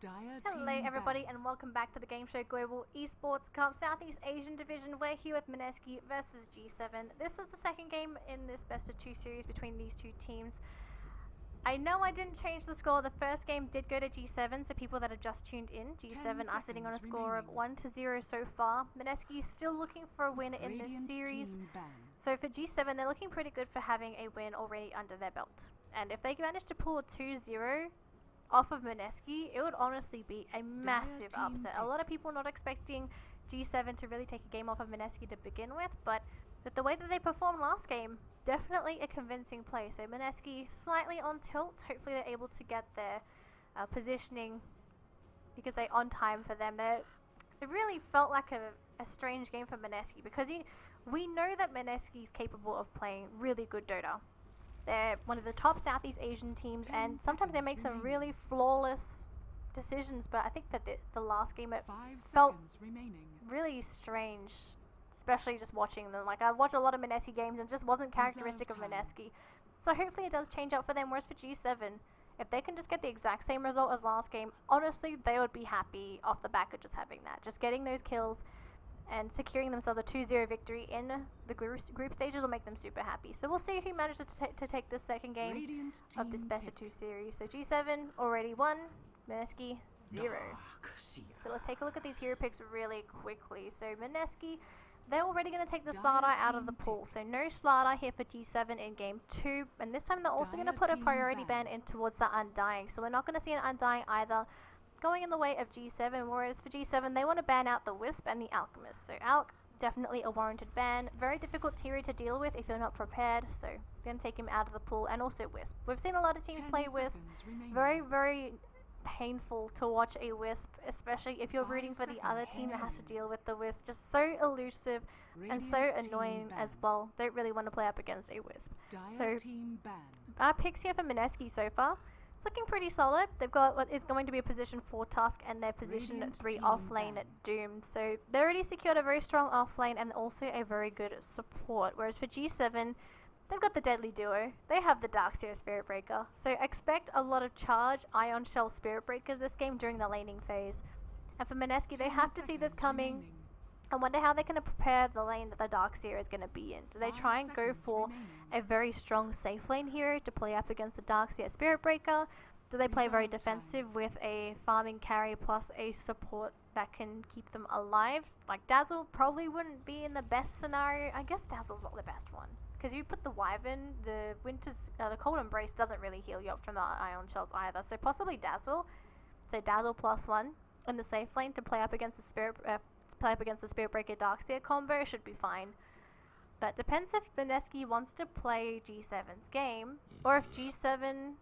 Hello everybody and welcome back to the GameShow Global Esports Cup Southeast Asian Division. We're here with Mineski versus G7. This is the second game in this best of 2 series between these two teams. I know I didn't change the score. The first game did go to G7, so people that have just tuned in, G7 are sitting on a score of 1-0 so far. Mineski is still looking for a win in this series. So for G7, they're looking pretty good for having a win already under their belt. And if they manage to pull a 2-0 off of Mineski, it would honestly be a massive upset. A lot of people not expecting G7 to really take a game off of Mineski to begin with, but with the way that they performed last game, definitely a convincing play. So Mineski slightly on tilt. Hopefully they're able to get their positioning, you could say, on time for them. It really felt like a strange game for Mineski because we know that Mineski is capable of playing really good Dota. They're one of the top Southeast Asian teams, and sometimes they make some really flawless decisions, but I think for the last game it felt really strange, especially just watching them. Like, I watch a lot of Mineski games and it just wasn't characteristic of Mineski. So hopefully it does change up for them, whereas for G7, if they can just get the exact same result as last game, honestly, they would be happy off the back of just having that. Just getting those kills and securing themselves a 2-0 victory in the group stages will make them super happy. So we'll see who manages to take this second game of this best of 2 series. So G7 already won, Mineski 0. So let's take a look at these hero picks really quickly. So Mineski, they're already going to take the Slardar out of the pool. So no Slardar here for G7 in game 2. And this time they're also going to put a priority ban in towards the Undying. So we're not going to see an Undying either going in the way of G7, whereas for G7 they want to ban out the Wisp and the Alchemist. So Alch, definitely a warranted ban. Very difficult tier to deal with if you're not prepared, so going to take him out of the pool. And also Wisp. We've seen a lot of teams play Wisp. Very, very painful to watch a Wisp, especially if you're rooting for the other team that has to deal with the Wisp. Just so elusive and so annoying as well. Don't really want to play up against a Wisp. So our picks here for Mineski so far, it's looking pretty solid. They've got what is going to be a position 4 Tusk and their position 3 off lane at Doom. So they already secured a very strong off lane and also a very good support. Whereas for G7, they've got the deadly duo. They have the Darkseer Spirit Breaker. So expect a lot of charge Ion Shell Spirit Breakers this game during the laning phase. And for Mineski, they have to see this coming. I wonder how they're going to prepare the lane that the Darkseer is going to be in. Do they try and go for a very strong safe lane hero to play up against the Darkseer Spirit Breaker? Do they play very defensive with a farming carry plus a support that can keep them alive? Like, Dazzle probably wouldn't be in the best scenario. I guess Dazzle's not the best one, because you put the Wyvern, the Cold Embrace doesn't really heal you up from the Ion Shells either. So possibly Dazzle. So Dazzle +1 in the safe lane to play up against the Spirit Breaker Darkseer combo should be fine. But depends if Mineski wants to play G7's game, or if G7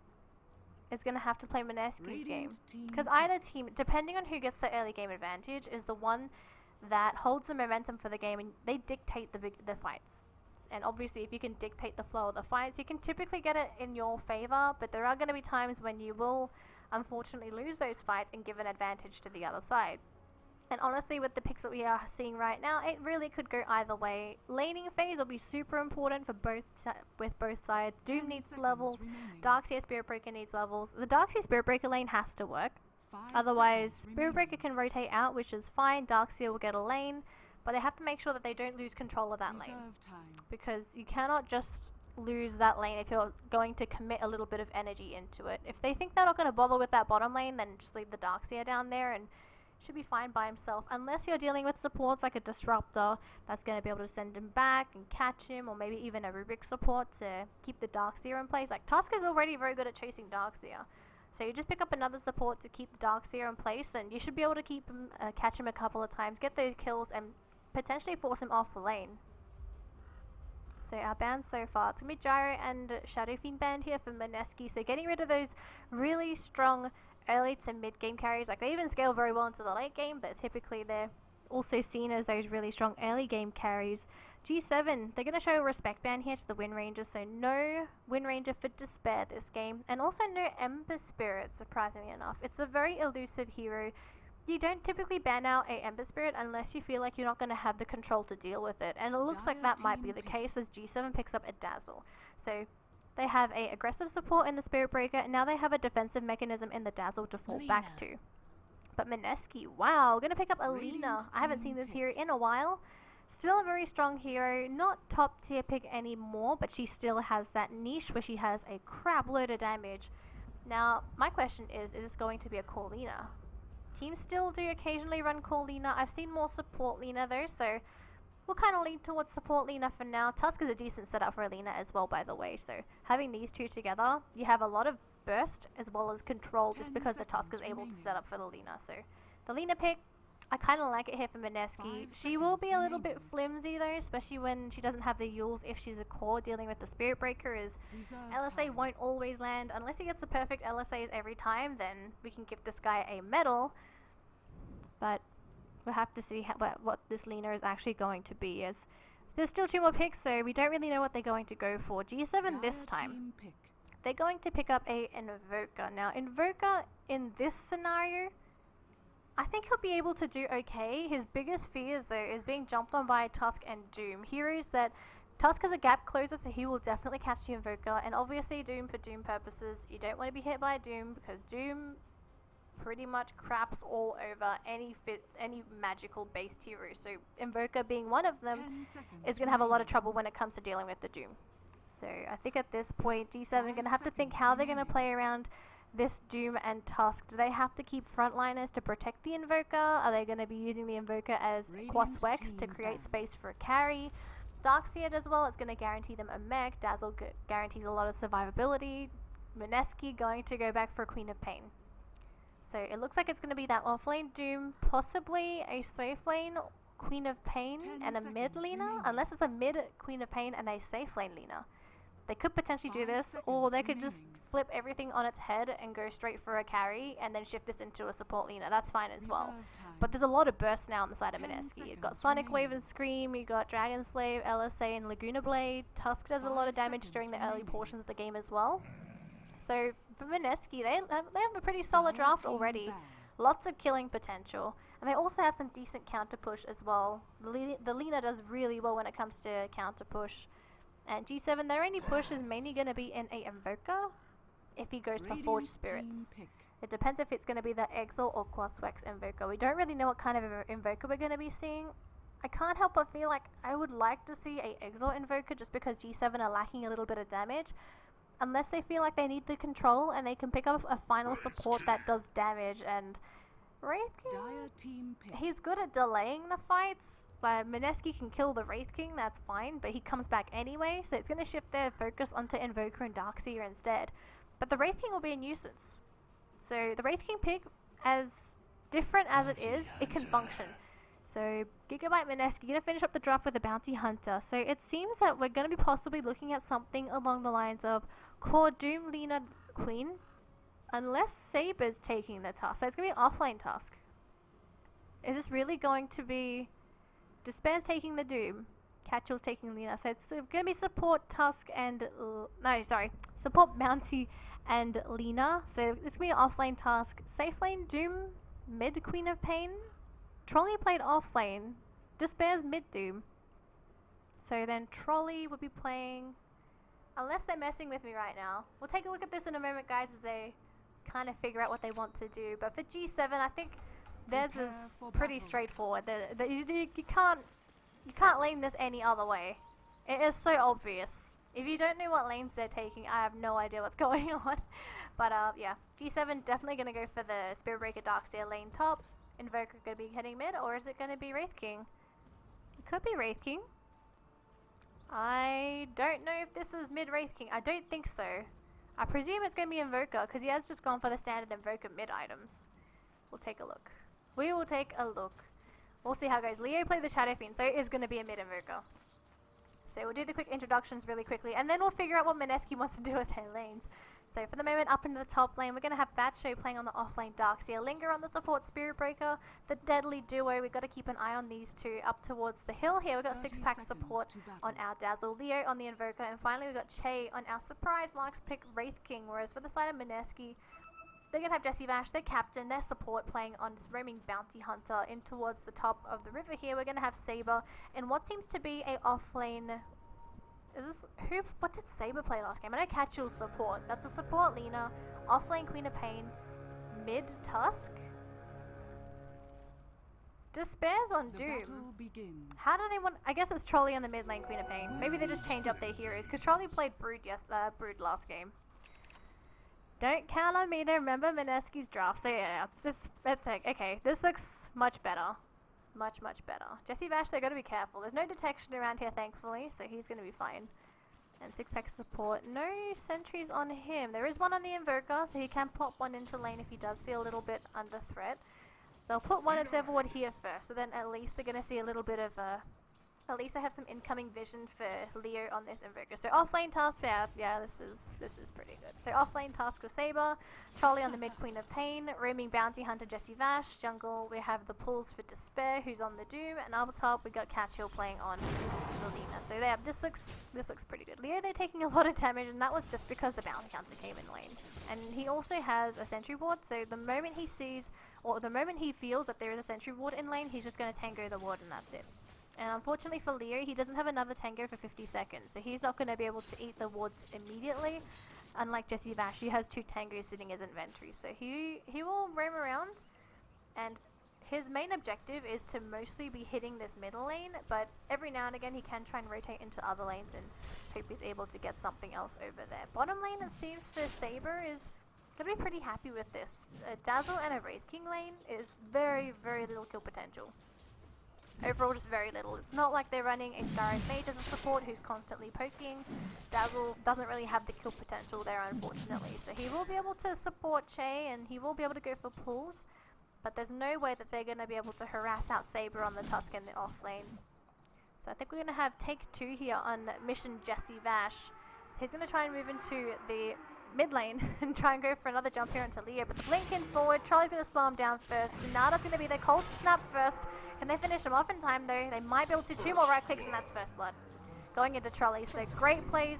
is going to have to play Mineski's game. Because either team, depending on who gets the early game advantage, is the one that holds the momentum for the game, and they dictate the fights. And obviously if you can dictate the flow of the fights, you can typically get it in your favor, but there are going to be times when you will unfortunately lose those fights and give an advantage to the other side. And honestly, with the picks that we are seeing right now, it really could go either way. Laning phase will be super important for both sides. Doom needs levels. Darkseer Spirit Breaker needs levels. The Darkseer Spirit Breaker lane has to work. Otherwise, Spirit Breaker can rotate out, which is fine. Darkseer will get a lane, but they have to make sure that they don't lose control of that lane. Because you cannot just lose that lane if you're going to commit a little bit of energy into it. If they think they're not going to bother with that bottom lane, then just leave the Darkseer down there and should be fine by himself, unless you're dealing with supports like a Disruptor that's going to be able to send him back and catch him, or maybe even a Rubik support to keep the Darkseer in place. Like, Tusk is already very good at chasing Darkseer, so you just pick up another support to keep the Darkseer in place, and you should be able to keep him, catch him a couple of times, get those kills, and potentially force him off the lane. So our bans so far, it's going to be Gyro and Shadow Fiend banned here for Mineski, so getting rid of those really strong early to mid game carries. Like, they even scale very well into the late game, but typically they're also seen as those really strong early game carries. G7, they're going to show a respect ban here to the Wind Ranger, so no Wind Ranger for Despair this game, and also no Ember Spirit, surprisingly enough. It's a very elusive hero. You don't typically ban out a Ember Spirit unless you feel like you're not going to have the control to deal with it, and it looks like that might be the case as G7 picks up a Dazzle. So they have a aggressive support in the Spirit Breaker, and now they have a defensive mechanism in the Dazzle to fall back to. But Mineski, wow, we're going to pick up Alina. I haven't seen this hero in a while. Still a very strong hero, not top tier pick anymore, but she still has that niche where she has a crap load of damage. Now, my question is this going to be a core Lina? Teams still do occasionally run core Lina. I've seen more support Lina though, so we'll kind of lean towards support Lina for now. Tusk is a decent setup for Alina as well, by the way, so having these two together, you have a lot of burst as well as control just because the Tusk is able to set up for the Lina. So the Lina pick, I kind of like it here for Mineski. She will be a little bit flimsy though, especially when she doesn't have the Yules. If she's a core dealing with the Spirit Breaker, is LSA won't always land. Unless he gets the perfect LSAs every time, then we can give this guy a medal. But we'll have to see what this Lina is actually going to be, as there's still 2 more picks, so we don't really know what they're going to go for. G7 this time, they're going to pick up a Invoker. Now, Invoker in this scenario, I think he'll be able to do okay. His biggest fears, though, is being jumped on by Tusk and Doom. Heroes that Tusk has a gap closer, so he will definitely catch the Invoker. And obviously Doom for Doom purposes. You don't want to be hit by Doom, because Doom pretty much craps all over any magical based hero. So Invoker being one of them is going to have a lot of trouble when it comes to dealing with the Doom. So I think at this point G7 are going to have to think how they're going to play around this Doom and Tusk. Do they have to keep frontliners to protect the Invoker? Are they going to be using the Invoker as Quaswex to create space for a carry? Darkseid as well, it's going to guarantee them a mech. Dazzle guarantees a lot of survivability. Mineski going to go back for Queen of Pain. So it looks like it's going to be that offlane Doom, possibly a safe lane Queen of Pain and a mid Lina, unless it's a mid Queen of Pain and a safe lane Lina. They could potentially do this, or they could just flip everything on its head and go straight for a carry and then shift this into a support Lina. That's fine as well. But there's a lot of bursts now on the side of Mineski. You've got Sonic Wave and Scream, you've got Dragon Slave, LSA and Laguna Blade. Tusk does a lot of damage during the early portions of the game as well. So for Mineski, they have a pretty solid draft already. Lots of killing potential. And they also have some decent counter push as well. The Lina does really well when it comes to counter push. And G7, their only push is mainly going to be in a Invoker if he goes for Forged Spirits. It depends if it's going to be the Exile or Quaswex Invoker. We don't really know what kind of Invoker we're going to be seeing. I can't help but feel like I would like to see a Exile Invoker just because G7 are lacking a little bit of damage. Unless they feel like they need the control and they can pick up a final support that does damage. And Wraith King, he's good at delaying the fights. But Mineski can kill the Wraith King, that's fine, but he comes back anyway, so it's going to shift their focus onto Invoker and Darkseer instead. But the Wraith King will be a nuisance. So the Wraith King pick, as different as it is, it can function. So Gigabyte Mineski going to finish up the draft with a Bounty Hunter. So it seems that we're going to be possibly looking at something along the lines of Core Doom Lina Queen, unless Saber's taking the Tusk. So it's going to be an offlane Tusk. Is this really going to be Despair's taking the Doom, Catchall's taking Lina, so it's going to be support Tusk and, support Bounty and Lina, so it's going to be offlane Tusk, safe lane Doom, mid Queen of Pain, Trolley played offlane, Despair's mid Doom, so then Trolley would be playing, unless they're messing with me right now. We'll take a look at this in a moment, guys, as they kind of figure out what they want to do, but for G7, I think theirs is pretty straightforward. You can't lane this any other way. It is so obvious. If you don't know what lanes they're taking, I have no idea what's going on. But yeah, G7 definitely going to go for the Spirit Breaker Darkseer lane top. Invoker going to be heading mid, or is it going to be Wraith King? It could be Wraith King. I don't know if this is mid Wraith King. I don't think so. I presume it's going to be Invoker, because he has just gone for the standard Invoker mid items. We'll take a look. We will take a look. We'll see how it goes. Leo played the Shadow Fiend, so it is going to be a mid Invoker. So we'll do the quick introductions really quickly, and then we'll figure out what Mineski wants to do with their lanes. So for the moment, up into the top lane, we're going to have Batshow playing on the offlane Darkseer, Linger on the support Spirit Breaker, the Deadly Duo. We've got to keep an eye on these two up towards the hill here. We've got 6-pack support on our Dazzle, Leo on the Invoker, and finally we've got Che on our surprise Marks pick Wraith King, whereas for the side of Mineski, they're going to have Jesse Vash, their captain, their support playing on this roaming Bounty Hunter in towards the top of the river here. We're going to have Saber in what seems to be a offlane. What did Saber play last game? I know Catchall's support. That's a support Lina. Offlane Queen of Pain. Mid Tusk. Despair's on Doom. How do they want... I guess it's Trolley on the mid lane, Queen of Pain. Maybe they just change up their heroes, because Trolley played Brood last game. Don't count on me to remember Mineski's draft. So yeah, it's like, okay, this looks much better. Much better. Jesse Vash, they got to be careful. There's no detection around here, thankfully, so he's going to be fine. And 6-pack support. No sentries on him. There is one on the Invoker, so he can pop one into lane if he does feel a little bit under threat. They'll put one observer here first, so then at least they're going to see a little bit of at least I have some incoming vision for Leo on this Invoker. So offlane tasks, yeah, this is pretty good. So offlane task for Saber, Trolley on the mid, Queen of Pain, roaming bounty hunter Jesse Vash, jungle we have the pulls for Despair, who's on the Doom, and up top we got Catchill playing on Melina. So yeah, this looks pretty good. Leo, they're taking a lot of damage, and that was just because the bounty hunter came in lane. And he also has a sentry ward, so the moment he sees, or the moment he feels that there is a sentry ward in lane, he's just going to tango the ward and that's it. And unfortunately for Leo, he doesn't have another tango for 50 seconds, so he's not going to be able to eat the wards immediately. Unlike Jesse Vash, he has 2 tangos sitting as inventory, so he will roam around, and his main objective is to mostly be hitting this middle lane, but every now and again he can try and rotate into other lanes and hope he's able to get something else over there. Bottom lane, it seems for Saber is going to be pretty happy with this. A Dazzle and a Wraith King lane is very little kill potential. Overall, just very little. It's not like they're running a Scarred Mage as a support who's constantly poking. Dazzle doesn't really have the kill potential there, unfortunately. So he will be able to support Che, and he will be able to go for pulls. But there's no way that they're going to be able to harass out Saber on the Tusk in the off lane. So I think we're going to have take 2 here on mission Jesse Vash. So he's going to try and move into the mid lane and try and go for another jump here into Leo. But the blink in forward, Trolley's going to slow him down first. Janada's going to be their cold snap first. Can they finish him off in time though? They might be able to. 2 more right clicks and that's first blood. Going into Trolley. So great plays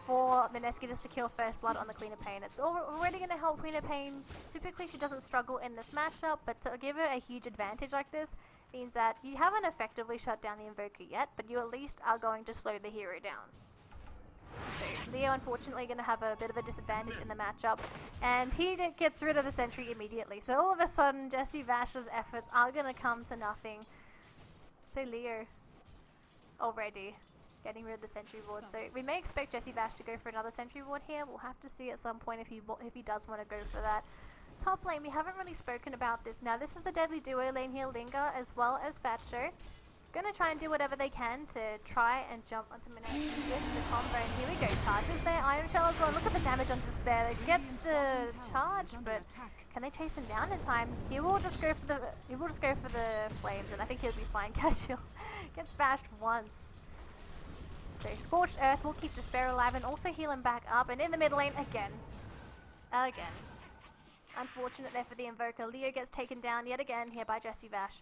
for Mineski to secure first blood on the Queen of Pain. It's already going to help Queen of Pain. Typically she doesn't struggle in this matchup, but to give her a huge advantage like this means that you haven't effectively shut down the Invoker yet, but you at least are going to slow the hero down. So Leo unfortunately going to have a bit of a disadvantage in the matchup, and he gets rid of the sentry immediately. So all of a sudden Jesse Vash's efforts are going to come to nothing. So Leo already getting rid of the sentry ward. So we may expect Jesse Vash to go for another sentry ward here. We'll have to see at some point if he does want to go for that. Top lane, we haven't really spoken about this. Now this is the deadly duo lane here, Linga as well as Fatcho. Gonna try and do whatever they can to try and jump onto Mineski with the combo, and here we go. Charges there, Iron Shell as well. Look at the damage on Despair. They get the charge, but can they chase him down in time? He will just go for the flames, and I think he'll be fine. Catchill gets bashed once. So Scorched Earth will keep Despair alive and also heal him back up, and in the mid lane again. Unfortunate there for the Invoker. Leo gets taken down yet again here by Jesse Vash,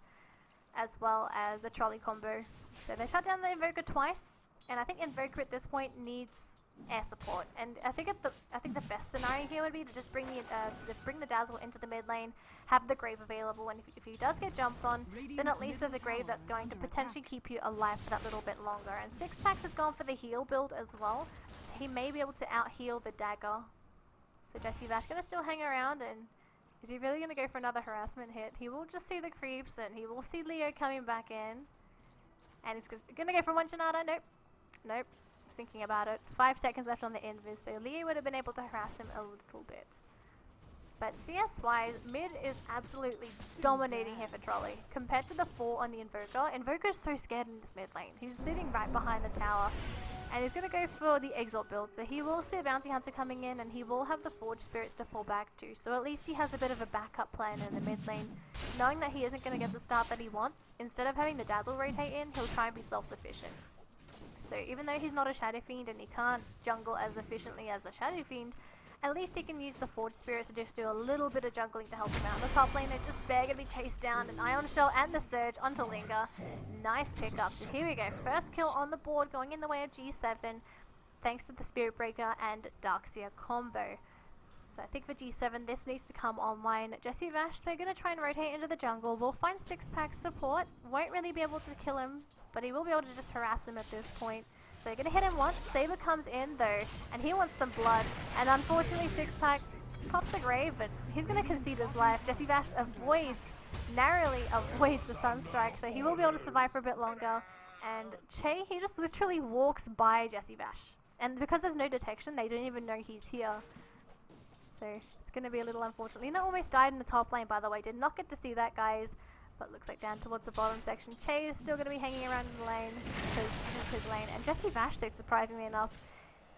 as well as the Trolley combo. So they shut down the Invoker twice, and I think Invoker at this point needs air support. And I think the best scenario here would be to just bring the Dazzle into the mid lane, have the Grave available, and if he does get jumped on, then at least there's a Grave that's going to potentially keep you alive for that little bit longer. And 6-pack has gone for the heal build as well, so he may be able to out heal the dagger. So Jesse Vash gonna still hang around, and is he really going to go for another harassment hit? He will just see the creeps, and he will see Leo coming back in. And he's going to go for one Janada. Nope. Thinking about it. 5 seconds left on the invis, so Leo would have been able to harass him a little bit. But CS-wise, mid is absolutely dominating here for Trolley. Compared to the 4 on the Invoker, Invoker's so scared in this mid lane. He's sitting right behind the tower. And he's going to go for the Exalt build, so he will see a Bounty Hunter coming in, and he will have the Forge Spirits to fall back to. So at least he has a bit of a backup plan in the mid lane, knowing that he isn't going to get the start that he wants. Instead of having the Dazzle rotate in, he'll try and be self-sufficient. So even though he's not a Shadow Fiend and he can't jungle as efficiently as a Shadow Fiend, at least he can use the Forge Spirits to just do a little bit of jungling to help him out. The top laner just Despair gonna be chased down, an Ion Shell and the Surge onto Linga. Nice pickup. So here we go. First kill on the board going in the way of G7, thanks to the Spirit Breaker and Darkseer combo. So I think for G7 this needs to come online. Jesse Vash, they're gonna try and rotate into the jungle. We'll find 6-pack support. Won't really be able to kill him, but he will be able to just harass him at this point. So they're going to hit him once. Saber comes in though, and he wants some blood. And unfortunately 6-pack pops the grave, but he's going to concede his life. Jesse Vash narrowly avoids the Sunstrike, so he will be able to survive for a bit longer. And Che, he just literally walks by Jesse Vash. And because there's no detection, they don't even know he's here. So it's going to be a little unfortunate. Lina almost died in the top lane, by the way. Did not get to see that, guys. But looks like down towards the bottom section. Che is still going to be hanging around in the lane because this is his lane. And Jesse Vash, though, surprisingly enough,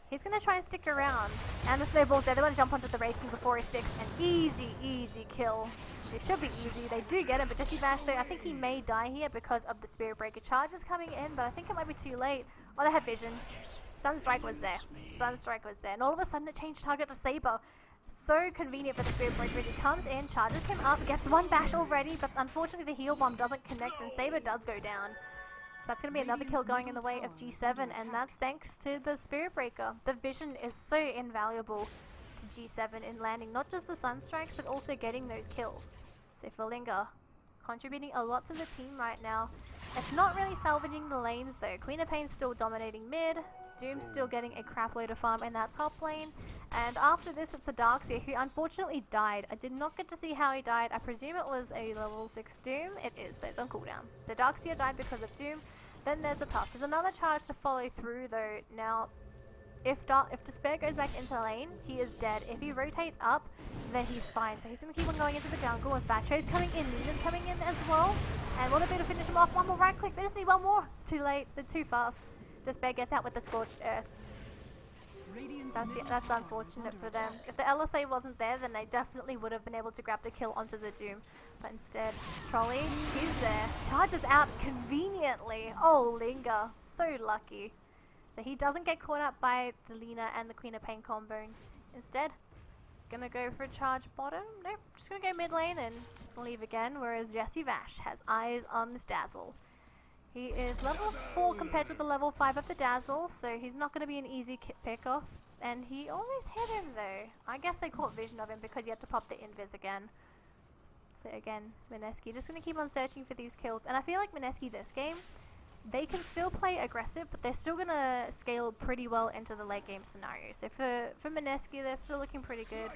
he's going to try and stick around. And the snowballs there. They want to jump onto the Wraith King before he's 6. An easy, easy kill. It should be easy. They do get him. But Jesse Vash, though, I think he may die here because of the Spirit Breaker charges coming in. But I think it might be too late. Oh, they have vision. Sunstrike was there. Sunstrike was there. And all of a sudden it changed target to Saber. So convenient for the Spirit Breaker as he comes in, charges him up, gets one bash already, but unfortunately the heal bomb doesn't connect and Saber does go down. So that's going to be another kill going in the way of G7, and that's thanks to the Spirit Breaker. The vision is so invaluable to G7 in landing not just the Sunstrikes, but also getting those kills. So for Linga, contributing a lot to the team right now. It's not really salvaging the lanes though. Queen of Pain's still dominating mid. Doom's still getting a crap load of farm in that top lane. And after this, it's a Darkseer who unfortunately died. I did not get to see how he died. I presume it was a level 6 Doom. It is, so it's on cooldown. The Darkseer died because of Doom. Then there's the Tusk. There's another charge to follow through though. Now, if Despair goes back into lane, he is dead. If he rotates up, then he's fine. So he's going to keep on going into the jungle. And Facho's coming in. Nina's coming in as well. And will they be able to finish him off? One more right click. They just need one more. It's too late. They're too fast. Despair gets out with the Scorched Earth. That's unfortunate for them. If the LSA wasn't there, then they definitely would have been able to grab the kill onto the Doom. But instead, Trolley, he's there. Charges out conveniently. Oh, Linga. So lucky. So he doesn't get caught up by the Lina and the Queen of Pain combo. Instead, gonna go for a charge bottom. Nope, just gonna go mid lane and leave again. Whereas Jesse Vash has eyes on this Dazzle. He is level 4 compared to the level 5 of the Dazzle, so he's not going to be an easy pick-off. And he almost hit him though. I guess they caught vision of him because he had to pop the invis again. So again, Mineski just going to keep on searching for these kills. And I feel like Mineski this game, they can still play aggressive, but they're still going to scale pretty well into the late game scenario. So for Mineski, they're still looking pretty good.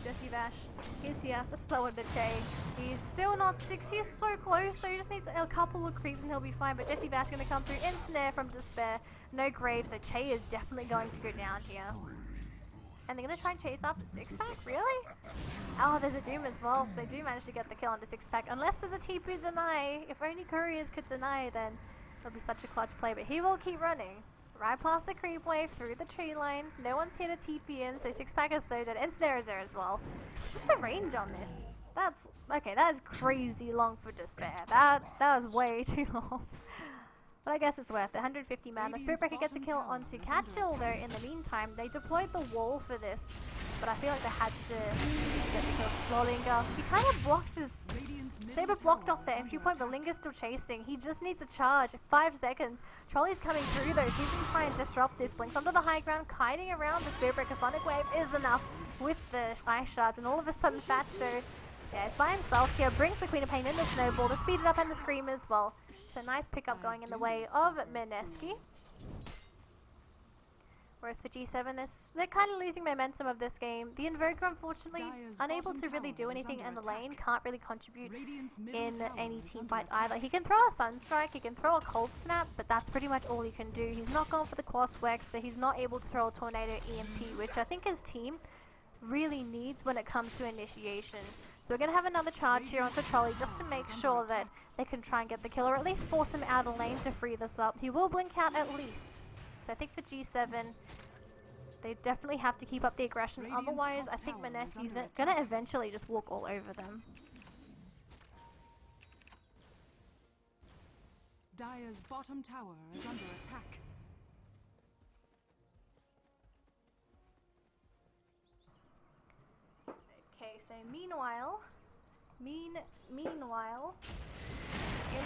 Jesse Vash, he's here, the slower the Che. He's still not 6, he's so close, so he just needs a couple of creeps and he'll be fine. But Jesse Vash going to come through, ensnare from Despair, no grave, so Che is definitely going to go down here. And they're going to try and chase after 6-pack, really? Oh, there's a Doom as well, so they do manage to get the kill onto 6-pack. Unless there's a TP deny, if only couriers could deny, then it'll be such a clutch play. But he will keep running. Right past the creep wave, through the tree line. No one's here to TP in, so 6-pack is so dead. And Snare is there as well. What's the range on this? That's... okay, that is crazy long for Despair. That was way too long. But I guess it's worth it. 150 mana. Spirit Breaker gets a kill onto Catchill though in the meantime. They deployed the wall for this, but I feel like they had to get the kill. Linga, he kind of blocked his... Saber blocked off the entry point, but Linga's still chasing. He just needs a charge. 5 seconds. Trolley's coming through though, so he's going to try and disrupt this. Blinks onto the high ground, kiting around. The Spirit Breaker Sonic Wave is enough with the Ice Shards, and all of a sudden Facho, yeah, is by himself here. Brings the Queen of Pain in the Snowball, the Speed It Up and the Scream as well. So nice pickup going in the way of Mineski. Whereas for G7, they're kind of losing momentum of this game. The Invoker, unfortunately, unable to really do anything in the lane, can't really contribute in any team fights either. He can throw a Sunstrike, he can throw a Cold Snap, but that's pretty much all he can do. He's not going for the Quas Wex, so he's not able to throw a Tornado EMP, which I think his team really needs when it comes to initiation. So we're going to have another charge here onto Trolley just to make sure that they can try and get the kill, or at least force him out of lane to free this up. He will blink out at least. So I think for G7, they definitely have to keep up the aggression. Otherwise, I think Mineski's going to eventually just walk all over them. Dire's bottom tower is under attack. Okay, so meanwhile, in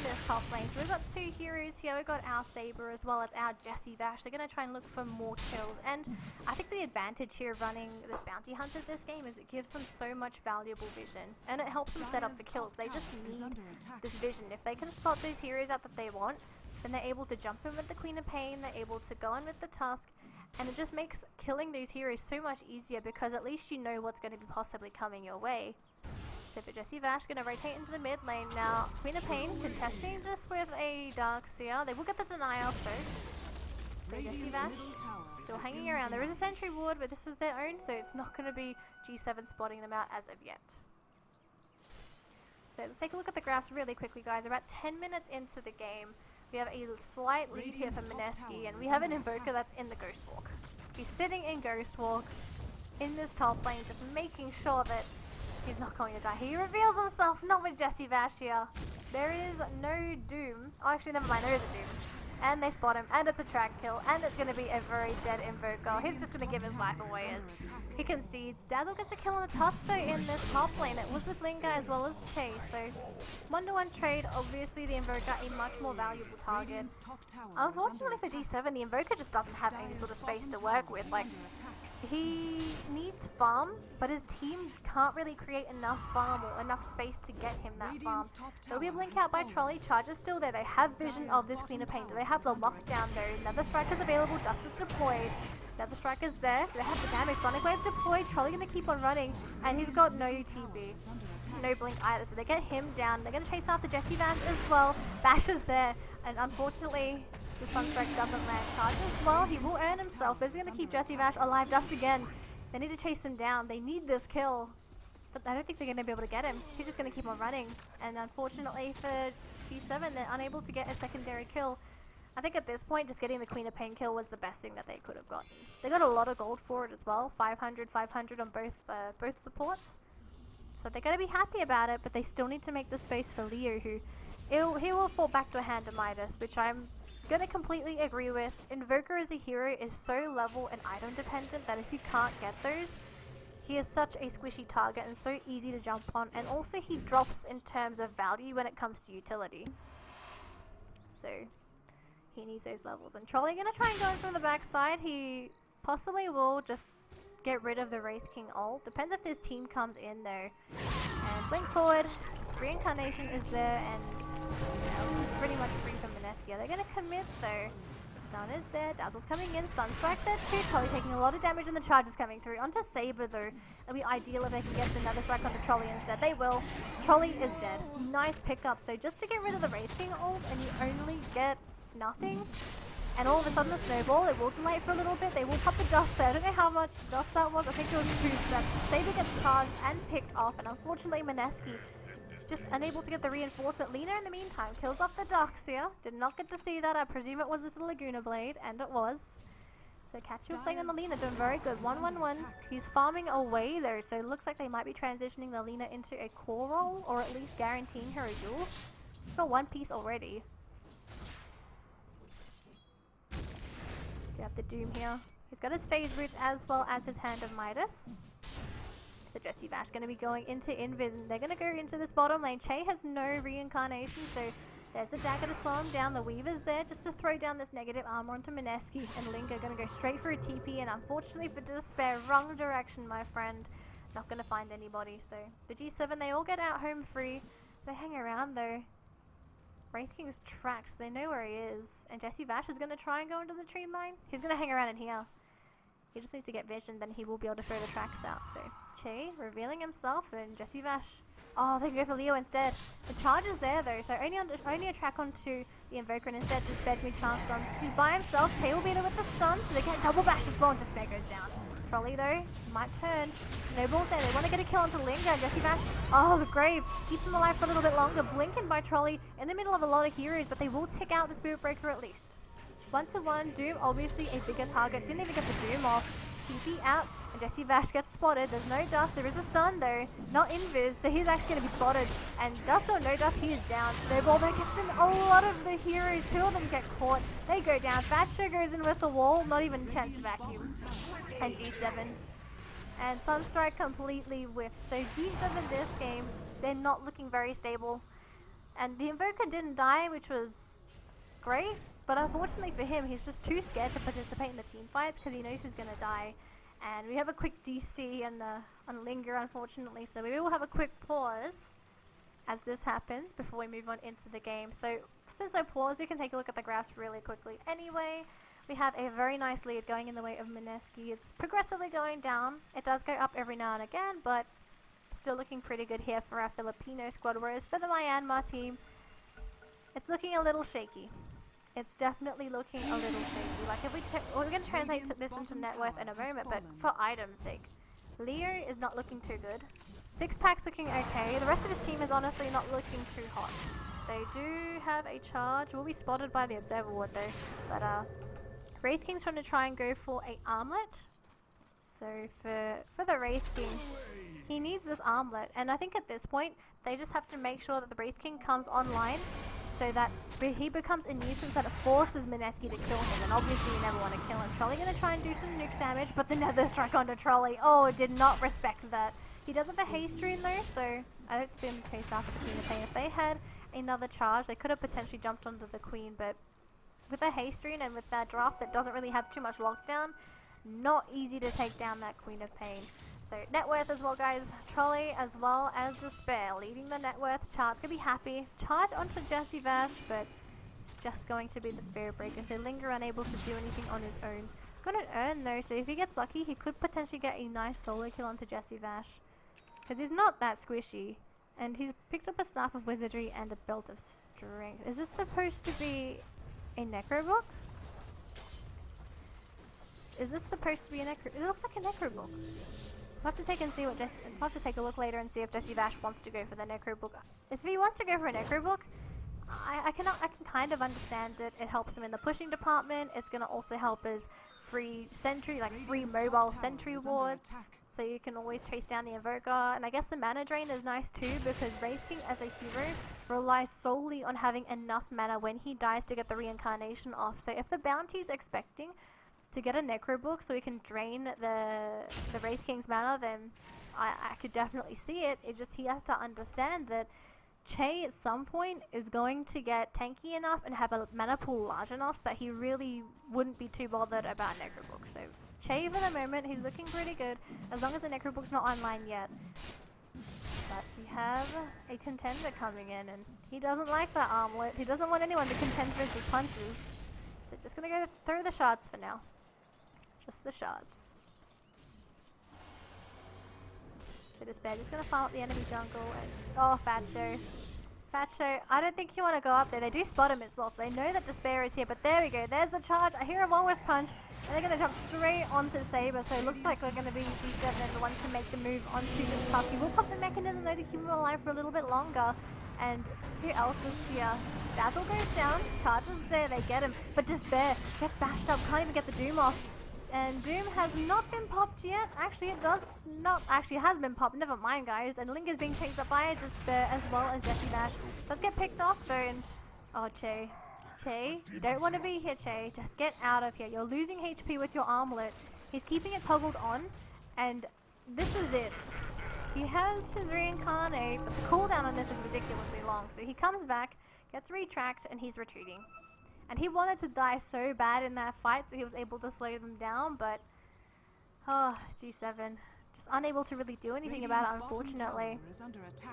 this top lane, so we've got 2 heroes here. We've got our Saber as well as our Jesse Vash. They're going to try and look for more kills, and I think the advantage here of running this Bounty Hunter this game is it gives them so much valuable vision, and it helps them set up the kills. They just need this vision. If they can spot those heroes out that they want, then they're able to jump in with the Queen of Pain, they're able to go in with the Tusk, And it just makes killing these heroes so much easier because at least you know what's going to be possibly coming your way. So for Jessie Vash, going to rotate into the mid lane now. Queen of Pain contesting just with a Darkseer. They will get the denial though. So Jessie Vash still hanging around. There is a sentry ward, but this is their own, so it's not going to be G7 spotting them out as of yet. So let's take a look at the graphs really quickly, guys. About 10 minutes into the game, we have a slight lead here for Mineski, and we have an Invoker that's in the Ghost Walk. He's sitting in Ghost Walk in this top lane, just making sure that he's not going to die. He reveals himself, not with Jessie Vash here. There is no Doom. Oh, actually, never mind, there is a Doom. And they spot him, and it's a track kill, and it's going to be a very dead Invoker. He's just going to give his life away as he concedes. Dazzle gets a kill on the Tusk though in this top lane. It was with Linga as well as Che, so 1-to-1 trade. Obviously the Invoker a much more valuable target. Unfortunately for G7, the Invoker just doesn't have any sort of space to work with. Like, he needs farm, but his team can't really create enough farm or enough space to get him that farm. There'll be a blink out by Trolley. Charger's still there. They have vision of this Queen of Pain. Do they have the lockdown though? Nether Striker's available. Dust is deployed. Nether Striker's there. They have the damage. Sonic Wave deployed. Trolley gonna keep on running, and he's got no TB. No blink either, so they get him down. They're gonna chase after Jessie Vash as well. Bash is there, and unfortunately the Sunstrike doesn't land. Charge as well. He will earn himself, but he's gonna keep Jessie Vash alive. Dust again. They need to chase him down. They need this kill, but I don't think they're gonna be able to get him. He's just gonna keep on running, and unfortunately for G7, they're unable to get a secondary kill. I think at this point, just getting the Queen of Pain kill was the best thing that they could have gotten. They got a lot of gold for it as well, 500, 500 on both supports. So they're going to be happy about it, but they still need to make the space for Leo, who he will fall back to a hand of Midas, which I'm going to completely agree with. Invoker as a hero is so level and item dependent that if you can't get those, he is such a squishy target and so easy to jump on, and also he drops in terms of value when it comes to utility. So he needs those levels. And Trolley gonna try and go in from the backside. He possibly will just get rid of the Wraith King ult. Depends if this team comes in though. And blink forward. Reincarnation is there, and this is pretty much free from Mineski. They're gonna commit though. Stun is there. Dazzle's coming in. Sunstrike there too. Trolley taking a lot of damage, and the charge is coming through. Onto Saber though. It'll be ideal if they can get the Nether Strike onto Trolley instead. They will. Trolley is dead. Nice pickup. So just to get rid of the Wraith King ult, and you only get nothing, and all of a sudden the snowball, it will delay for a little bit. They will pop the dust there. I don't know how much dust that was. I think it was 2 sets. Saber gets charged and picked off, and unfortunately Mineski just unable to get the reinforcement. Lena in the meantime kills off the Darkseer. Did not get to see that. I presume it was with the Laguna Blade, and it was. So Catcher playing on the Lena, doing very good. 1-1-1. He's farming away though, so it looks like they might be transitioning the Lena into a core role, or at least guaranteeing her a duel. She's got 1 piece already. So you have the Doom here. He's got his phase roots as well as his Hand of Midas. So Jessie Vash going to be going into Invis, and they're going to go into this bottom lane. Che has no reincarnation, so there's the dagger to slow him down. The Weaver's there just to throw down this negative armor onto Mineski, and Linga going to go straight for a TP, and unfortunately for Despair, wrong direction, my friend. Not going to find anybody. So the G7, they all get out home free. They hang around though. Wraith King's tracked, so they know where he is. And Jessie Vash is going to try and go into the tree line. He's going to hang around in here. He just needs to get vision, then he will be able to throw the tracks out. So Che revealing himself, and Jessie Vash. Oh, they go for Leo instead. The charge is there though, so only a track onto the Invoker, and instead Despair's me charged on. He's by himself. Che will be there with the stun, so they get double bash as well, and Despair goes down. Trolley though might turn. Snowball's there. They want to get a kill onto Linga, and Jessie Vash. Oh, the grave keeps him alive for a little bit longer. Blinking by Trolley in the middle of a lot of heroes, but they will tick out the Spirit Breaker at least. 1-to-1. Doom, obviously a bigger target. Didn't even get the Doom off. TP out, and Jessie Vash gets spotted. There's no dust. There is a stun though. Not invis, so he's actually going to be spotted. And dust or no dust, he is down. Snowball that gets in a lot of the heroes. 2 of them get caught. They go down. Thatcher goes in with the wall. Not even a chance to vacuum. And G7. And Sunstrike completely whiffs. So G7 this game, they're not looking very stable. And the Invoker didn't die, which was great. But unfortunately for him, he's just too scared to participate in the team fights because he knows he's going to die. And we have a quick DC on Linger, unfortunately. So we will have a quick pause as this happens before we move on into the game. So since I paused, we can take a look at the graphs really quickly. Anyway, we have a very nice lead going in the way of Mineski. It's progressively going down. It does go up every now and again, but still looking pretty good here for our Filipino squad, whereas for the Myanmar team, it's looking a little shaky. It's definitely looking a little shaky. Like, if we're going to translate this into net worth in a moment, but for item's sake, Leo is not looking too good. Six Pack's looking okay. The rest of his team is honestly not looking too hot. They do have a charge. Will be spotted by the Observer Ward though. But Wraith King's trying to try and go for a armlet. So for the Wraith King, he needs this armlet. And I think at this point, they just have to make sure that the Wraith King comes online so that he becomes a nuisance that it forces Mineski to kill him. And obviously you never want to kill him. Trolley going to try and do some nuke damage, but the Nether Strike onto Trolley. Oh, it did not respect that. He does have a haste rune though, so I don't think they're chase after the Queen of Pain. If they had another charge, they could have potentially jumped onto the Queen, but with a haste rune and with that draft that doesn't really have too much lockdown, not easy to take down that Queen of Pain. So net worth as well, guys. Trolley as well as Despair leading the net worth charts. Gonna be happy. Charge onto Jesse Vash, but it's just going to be the Spirit Breaker. So Linger unable to do anything on his own. Got an urn though, so if he gets lucky, he could potentially get a nice solo kill onto Jesse Vash. Because he's not that squishy. And he's picked up a Staff of Wizardry and a Belt of Strength. Is this supposed to be a Necro Book? Is this supposed to be a Necro? It looks like a Necro Book. We'll have to take and see what We'll have to take a look later and see if Jesse Vash wants to go for the Necro Book. If he wants to go for a Necro Book, I can kind of understand that it helps him in the pushing department. It's gonna also help as free sentry, like free mobile sentry wards. So you can always chase down the Invoker. And I guess the mana drain is nice too, because Wraith King as a hero relies solely on having enough mana when he dies to get the reincarnation off. So if the bounty's expecting to get a Necro Book so he can drain the Wraith King's mana, then I could definitely see it. It just, he has to understand that Che at some point is going to get tanky enough and have a mana pool large enough so that he really wouldn't be too bothered about Necro Book. So Che for the moment, he's looking pretty good as long as the Necro Book's not online yet. But we have a contender coming in and he doesn't like that armlet. He doesn't want anyone to contend with his punches. So just gonna go throw the shards for now. Just the shards. So Despair just gonna farm up the enemy jungle and oh, Fat Show. Fat Show, I don't think you want to go up there. They do spot him as well, so they know that Despair is here, but there we go. There's the charge. I hear a Walrus Punch, and they're gonna jump straight onto Saber, so it looks like we're gonna be G7 the ones to make the move onto this Tusk. He will pop the mechanism though to keep him alive for a little bit longer. And who else is here? Dazzle goes down, charges there, they get him, but Despair gets bashed up, can't even get the Doom off. And Doom has not been popped yet. Actually, it does not. Actually, it has been popped. Never mind, guys. And Link is being chased up by Despair as well as Jesse Dash. Does get picked off though. And oh, Che, you don't want to be here, Che. Just get out of here. You're losing HP with your armlet. He's keeping it toggled on, and this is it. He has his reincarnate, but the cooldown on this is ridiculously long. So he comes back, gets retracked, and he's retreating. And he wanted to die so bad in that fight, so he was able to slow them down, but oh, G7 just unable to really do anything about it, unfortunately.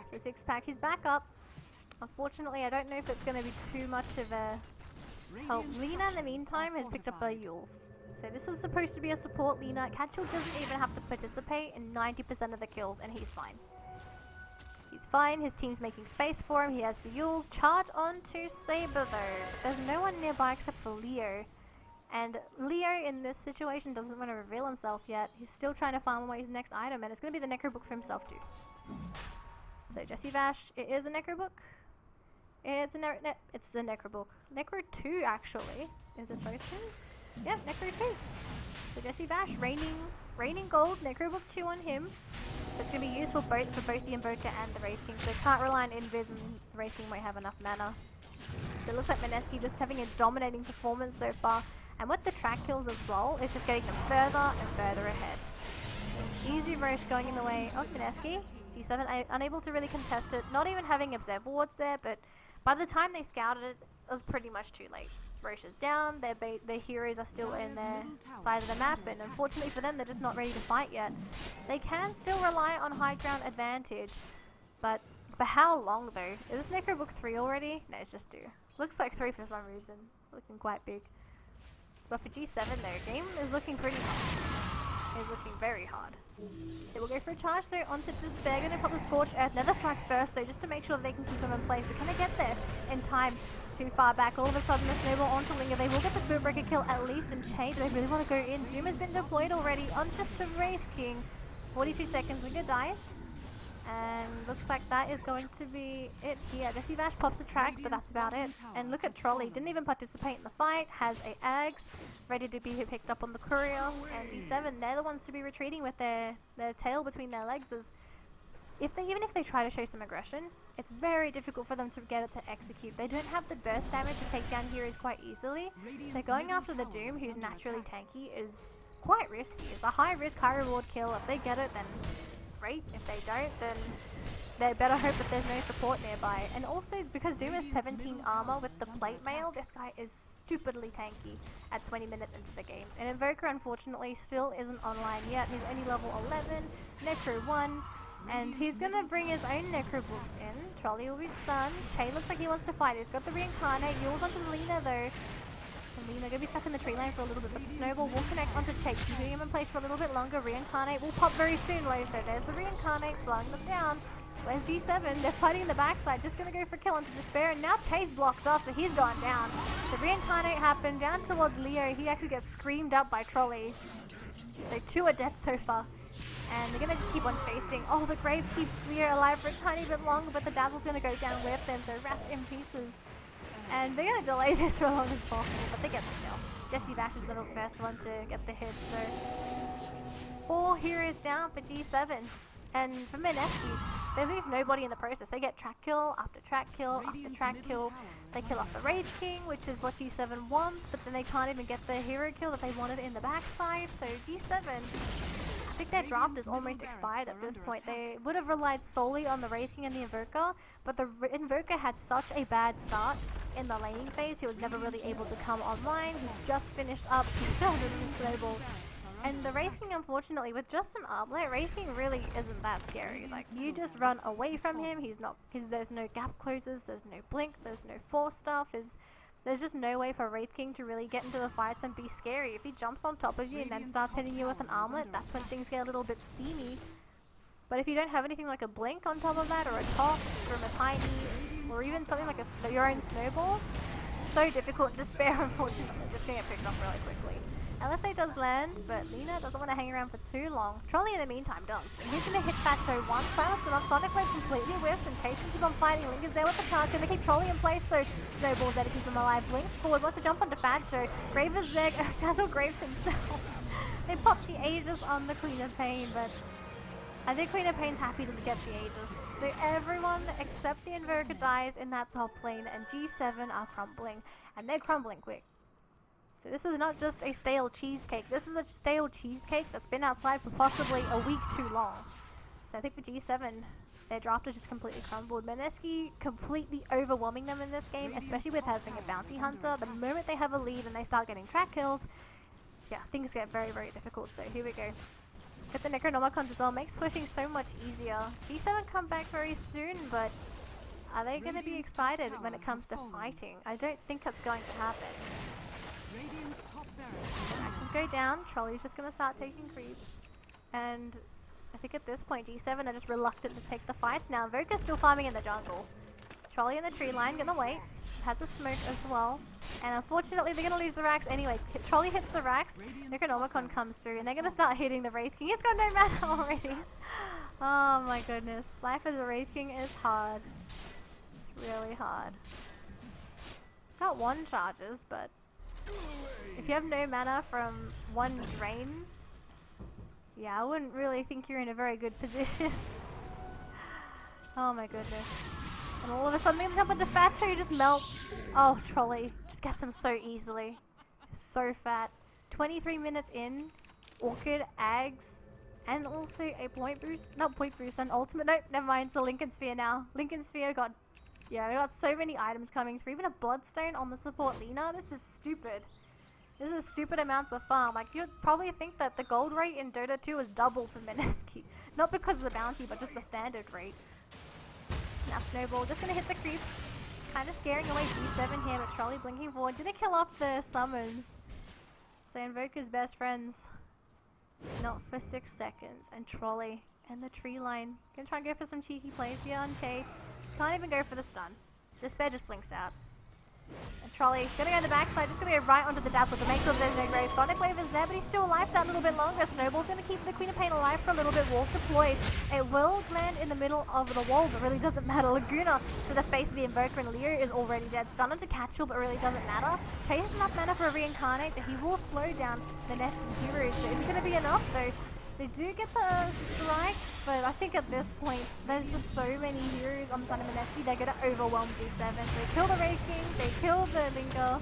So Six Pack, he's back up. Unfortunately, I don't know if it's going to be too much of a help. Lina, in the meantime, has picked up a Yules. So this is supposed to be a support Lina. Catchel doesn't even have to participate in 90% of the kills, and he's fine. He's fine, his team's making space for him, he has the Yules. Charge onto Saber though. There's no one nearby except for Leo. And Leo in this situation doesn't want to reveal himself yet. He's still trying to farm away his next item, and it's going to be the Necro Book for himself too. So Jesse Vash, it is a Necro Book. It's a Necro Book. Necro 2 actually. Is it both his? Yeah, Necro 2. So Jesse Vash, raining gold, Necro Book 2 on him. So it's going to be useful both for both the Invoker and the Wraith King. So can't rely on Invis, and the Wraith King won't have enough mana. So it looks like Mineski just having a dominating performance so far. And with the track kills as well, it's just getting them further and further ahead. So easy roast going in the way of Mineski. G7 unable to really contest it, not even having Observer Wards there, but by the time they scouted it, it was pretty much too late. Roche is down, their heroes are still in their side of the map, and unfortunately for them, they're just not ready to fight yet. They can still rely on high ground advantage, but for how long though? Is this Necro Book 3 already? No, it's just 2. Looks like 3 for some reason. Looking quite big. But for G7 though, game is looking pretty hard. Is looking very hard. They will go for a charge though onto Despair, gonna pop the Scorched Earth. Nether Strike first though, just to make sure they can keep him in place. But can they get there in time? Too far back. All of a sudden the snowball onto Linger. They will get the Spirit Breaker kill at least, and Chain, do they really want to go in? Doom has been deployed already on just Wraith King. 42 seconds, Linger dies. And looks like that is going to be it here. Jesse Vash pops a track, but that's about it. And look at Trolley, didn't even participate in the fight, has a Ags, ready to be picked up on the courier. And G7, they're the ones to be retreating with their tail between their legs. As even if they try to show some aggression, it's very difficult for them to get it to execute. They don't have the burst damage to take down heroes quite easily. So going after the Doom, who's naturally tanky, is quite risky. It's a high risk, high reward kill. If they get it, then great. If they don't, then they better hope that there's no support nearby. And also, because Doom has 17 armor with the plate mail, this guy is stupidly tanky at 20 minutes into the game. And Invoker, unfortunately, still isn't online yet. He's only level 11, Necro 1, and he's gonna bring his own Necro Books in. Trolley will be stunned. Shay looks like he wants to fight. He's got the Reincarnate. Yules onto Lena though. And Lena gonna be stuck in the tree line for a little bit, but the Snowball will connect onto Chase, keeping him in place for a little bit longer. Reincarnate will pop very soon, though, so there's the Reincarnate, slowing them down. Where's G7? They're fighting the backside, just gonna go for kill onto Despair, and now Chase blocked off, so he's gone down. The Reincarnate happened down towards Leo. He actually gets screamed up by Trolley. So 2 are dead so far. And they're gonna just keep on chasing. Oh, the Grave keeps Leo alive for a tiny bit longer, but the Dazzle's gonna go down with them, so rest in pieces. And they're gonna delay this for as long as possible, but they get the kill. Jesse Vash is the first one to get the hit, so 4 heroes down for G7. And for Mineski, they lose nobody in the process. They get track kill after track kill after track kill. They kill off the Wraith King, which is what G7 wants, but then they can't even get the hero kill that they wanted in the backside. So G7, I think their draft is almost expired at this point. They would have relied solely on the Wraith King and the Invoker, but the Invoker had such a bad start in the laning phase. He was never really able to come online. He's just finished up 200 snowballs. And the Wraith King, unfortunately, with just an armlet, Wraith King really isn't that scary. Like, you just run away from him. There's no gap closes, there's no blink, there's no force stuff. There's just no way for Wraith King to really get into the fights and be scary. If he jumps on top of you and then starts hitting you with an armlet, that's when things get a little bit steamy. But if you don't have anything like a blink on top of that, or a toss from a tiny, or even something like your own snowball, so difficult. Despair, unfortunately, just gonna get picked up really quickly. LSA does land, but Lena doesn't want to hang around for too long. Trolley in the meantime does. And he's going to hit Thatcho once, silence enough. Sonic Wave completely whiffs, and Chase can keep on fighting. Link is there with the charge, going to keep Trolley in place, so Snowball's there to keep him alive. Blinks forward, wants to jump onto Thatcho. Grave is there, Dazzle Graves himself. They popped the Aegis on the Queen of Pain, but I think Queen of Pain's happy to get the Aegis. So everyone except the Invoker dies in that top lane, and G7 are crumbling, and they're crumbling quick. So this is not just a stale cheesecake. This is a stale cheesecake that's been outside for possibly a week too long. So I think for G7, their draft has just completely crumbled. Mineski completely overwhelming them in this game, especially with having a bounty hunter. The moment they have a lead and they start getting track kills, yeah, things get very, very difficult. So here we go. Get the Necronomicons as well. Makes pushing so much easier. G7 come back very soon, but are they going to be excited when it comes to fighting? I don't think that's going to happen. Axes go down, Trolley's just going to start taking creeps, and I think at this point G7 are just reluctant to take the fight. Now Invoker's still farming in the jungle. Trolley in the tree line, gonna wait, has a smoke as well, and unfortunately they're gonna lose the Rax anyway. Trolley hits the Rax, Necronomicon comes through, and they're gonna start hitting the Wraith King. He's got no mana already. Oh my goodness, life as a Wraith King is hard. It's really hard. It's got 1 charges, but if you have no mana from 1 drain, yeah, I wouldn't really think you're in a very good position. Oh my goodness. And all of a sudden, they jump into Thatcher, he just melts. Oh, Trolley just gets him so easily. So fat. 23 minutes in, Orchid, Ags, and also a point boost. Not point boost, an ultimate. Nope, never mind, it's a Lincoln Sphere now. Lincoln Sphere got, yeah, we got so many items coming through. Even a Bloodstone on the support Lena. This is stupid. This is stupid amounts of farm. Like, you'd probably think that the gold rate in Dota 2 is double for Mineski. Not because of the bounty, but just the standard rate. Now Snowball just gonna hit the creeps. Kind of scaring away G7 here, but Trolley blinking forward. Didn't kill off the summons. So Invoker's best friends. Not for 6 seconds. And Trolley. And the tree line. Gonna try and go for some cheeky plays here on Jade. Can't even go for the stun. Despair just blinks out. And Trolley, gonna go on the backside, just gonna go right onto the Dazzle to make sure that there's no grave. Sonic Wave is there, but he's still alive for that little bit longer. Snowball's gonna keep the Queen of Pain alive for a little bit. Wolf deployed. It will land in the middle of the wall, but really doesn't matter. Laguna to the face of the Invoker, and Leo is already dead. Stun onto Catchul, but really doesn't matter. Che has enough mana for a reincarnate that he will slow down the Mineski heroes. So is it gonna be enough though? They do get the strike, but I think at this point, there's just so many heroes on the side of Mineski, they're going to overwhelm G7. So they kill the Wraith King, they kill the Linger,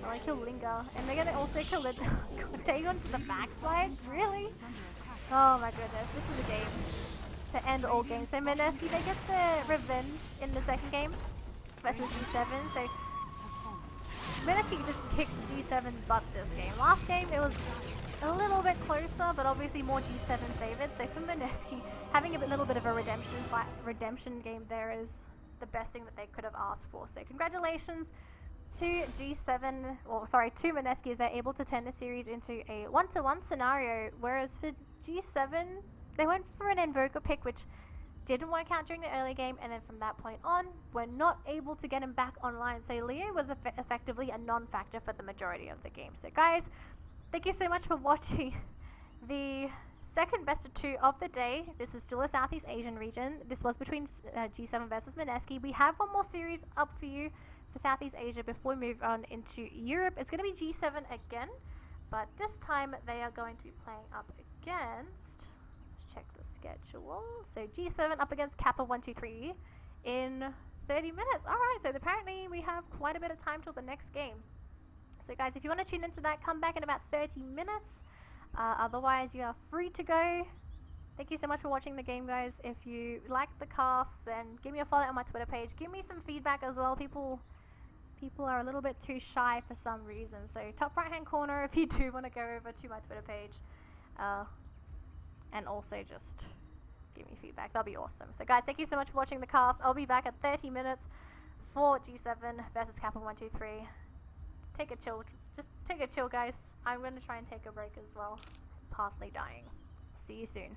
or they kill Linger, and they're going to also kill the Dagon to the backside? Really? Oh my goodness, this is a game to end all games. So Mineski, they get the revenge in the second game versus G7, so Mineski just kicked G7's butt this game. Last game, it was a little bit closer, but obviously more G7 favored. So for Mineski, having a little bit of a redemption game there is the best thing that they could have asked for. So congratulations to G7, or sorry, to Mineski, as they're able to turn the series into a 1-to-1 scenario. Whereas for G7, they went for an Invoker pick, which didn't work out during the early game, and then from that point on, we're not able to get him back online. So Leo was effectively a non-factor for the majority of the game. So guys, thank you so much for watching the second best of 2 of the day. This is still a Southeast Asian region. This was between G7 versus Mineski. We have one more series up for you for Southeast Asia before we move on into Europe. It's going to be G7 again, but this time they are going to be playing up against, let's check the schedule. So G7 up against Kappa 123 in 30 minutes. Alright, so apparently we have quite a bit of time till the next game. So guys, if you want to tune into that, come back in about 30 minutes. Otherwise, you are free to go. Thank you so much for watching the game, guys. If you like the casts, then give me a follow on my Twitter page. Give me some feedback as well. People are a little bit too shy for some reason. So top right hand corner if you do want to go over to my Twitter page. And also just give me feedback. That'll be awesome. So guys, thank you so much for watching the cast. I'll be back at 30 minutes for G7 versus Kappa 123. Just take a chill, guys. I'm going to try and take a break as well. Partly dying. See you soon.